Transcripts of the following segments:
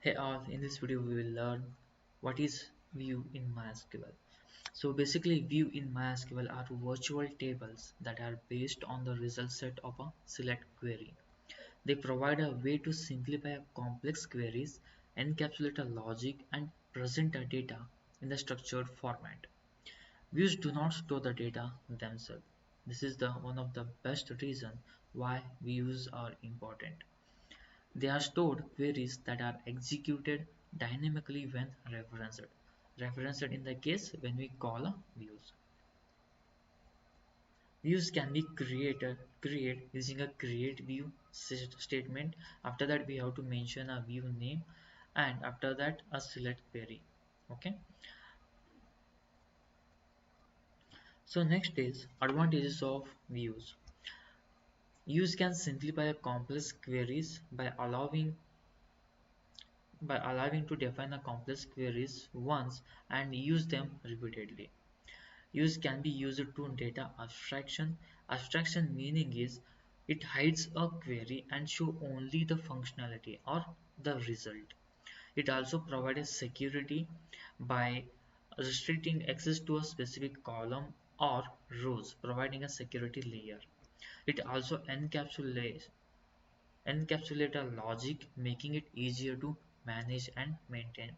Hey all, in this video we will learn what is view in MySQL. So basically view in MySQL are virtual tables that are based on the result set of a select query. They provide a way to simplify complex queries, encapsulate a logic and present a data in the structured format. Views do not store the data themselves. This is the one of the best reason why views are important. They are stored queries that are executed dynamically when referenced. Referenced in the case when we call a views. Views can be create using a create view statement. After that we have to mention a view name and after that a select query. Okay. So next is advantages of views. Views can simplify complex queries by allowing to define a complex queries once and use them repeatedly. Use can be used to data abstraction. Abstraction meaning is it hides a query and show only the functionality or the result. It also provides security by restricting access to a specific column or rows, providing a security layer. It also encapsulate a logic, making it easier to manage and maintain.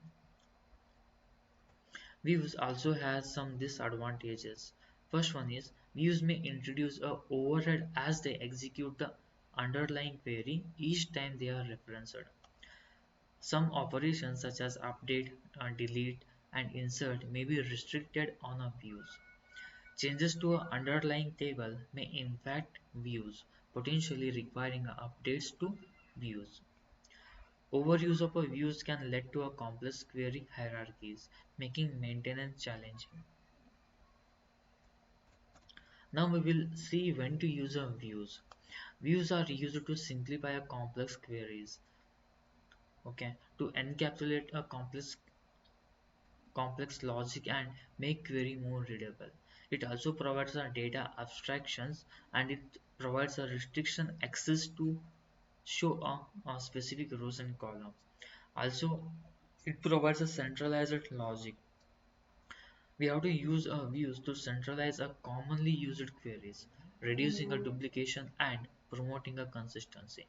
Views also has some disadvantages. First one is views may introduce a overhead as they execute the underlying query each time they are referenced. Some operations such as update, delete, and insert may be restricted on a views. Changes to an underlying table may impact views, potentially requiring updates to views. Overuse of a views can lead to a complex query hierarchies, making maintenance challenging. Now we will see when to use a views. Views are used to simplify a complex queries, okay, to encapsulate a complex logic and make query more readable. It also provides a data abstractions and it provides a restriction access to show a specific rows and columns. Also, it provides a centralized logic. We have to use views to centralize a commonly used queries, reducing a duplication and promoting a consistency.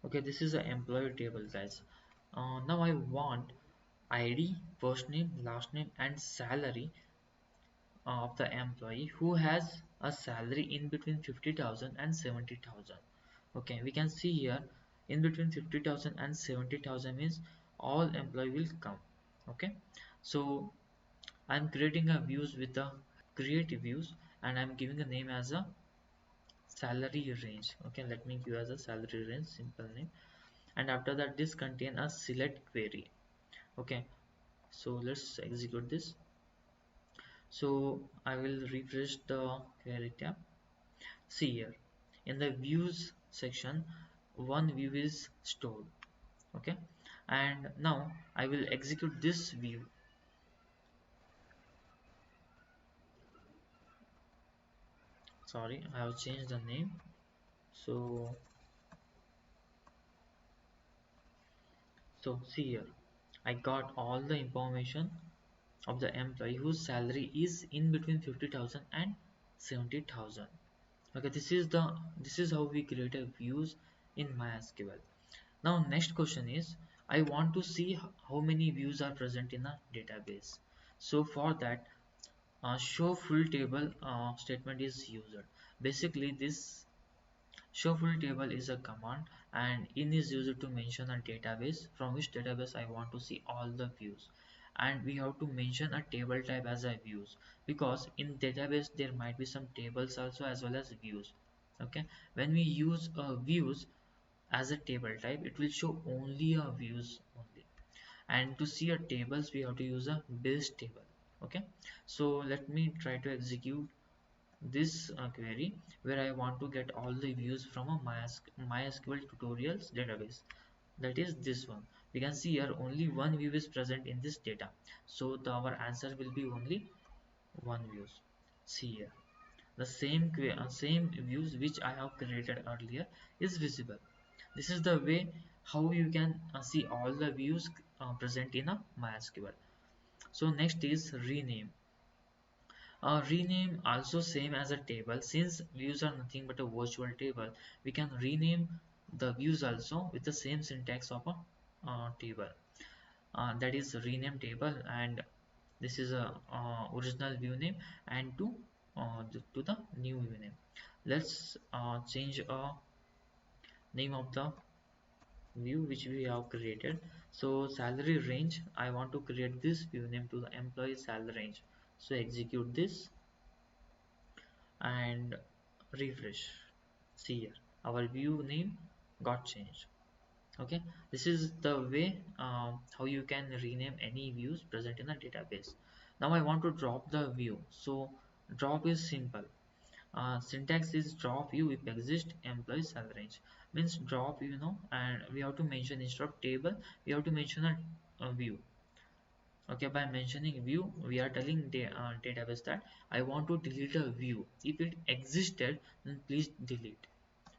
Okay, this is an employee table, guys. Now I want ID, first name, last name, and salary of the employee who has a salary in between 50,000 and 70,000. Okay, we can see here in between 50,000 and 70,000 means all employee will come. Okay, so I'm creating a views with a create views and I'm giving a name as a salary range. Okay, let me give as a salary range simple name and after that this contain a select query. Okay, so let's execute this. So I will refresh the query tab. See here in the views section one view is stored. Okay, and now I will execute this view. Sorry, I have changed the name. So see here, I got all the information of the employee whose salary is in between 50,000 and 70,000. Okay, this is how we create a views in MySQL. Now next question is I want to see how many views are present in a database. So for that, show full table statement is used. Basically, this show full table is a command and in is used to mention a database from which database I want to see all the views, and we have to mention a table type as a views because in database there might be some tables also as well as views. Okay, when we use views as a table type it will show only a views only, and to see a tables we have to use a base table. Okay, so let me try to execute this query where I want to get all the views from a MySQL tutorials database, that is this one. We can see here only one view is present in this data, so our answer will be only one views. See here the same views which I have created earlier is visible. This is the way how you can see all the views present in a MySQL. So next is rename. Rename also same as a table. Since views are nothing but a virtual table, we can rename the views also with the same syntax of a table. That is rename table, and this is a original view name, and to the new view name. Let's change a name of the view which we have created. So salary range, I want to create this view name to the employee salary range. So execute this and refresh. See here, our view name got changed. Okay, this is the way how you can rename any views present in a database. Now I want to drop the view. So drop is simple. Syntax is drop view if exist employee salary range, means drop, and we have to mention instead of table, we have to mention a view. Okay, by mentioning view we are telling the database that I want to delete a view. If it existed, then please delete.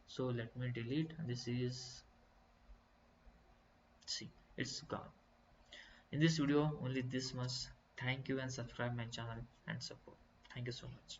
So let me delete. This is, see, it's gone. In this video only this much. Thank you, and subscribe my channel and support. Thank you so much.